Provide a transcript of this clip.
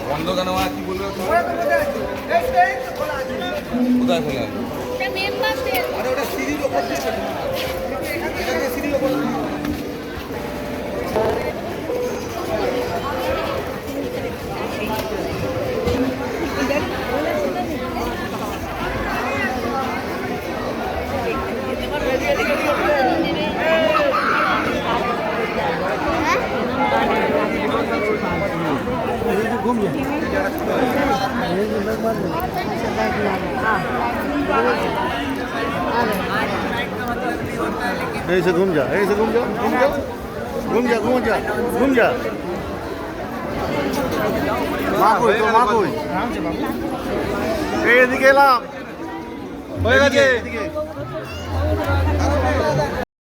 বন্ধ কেন কি বলবে কোথায় ফেলে ওটা সিঁড়ির ওপর দিয়ে সিঁড়ির ওপর ऐसे घूम जा, ऐसे घूम जा, घूम जा, घूम जा, घूम जा, घूम जा। माँ कोई এদিকে এলাম হয়ে গেছে।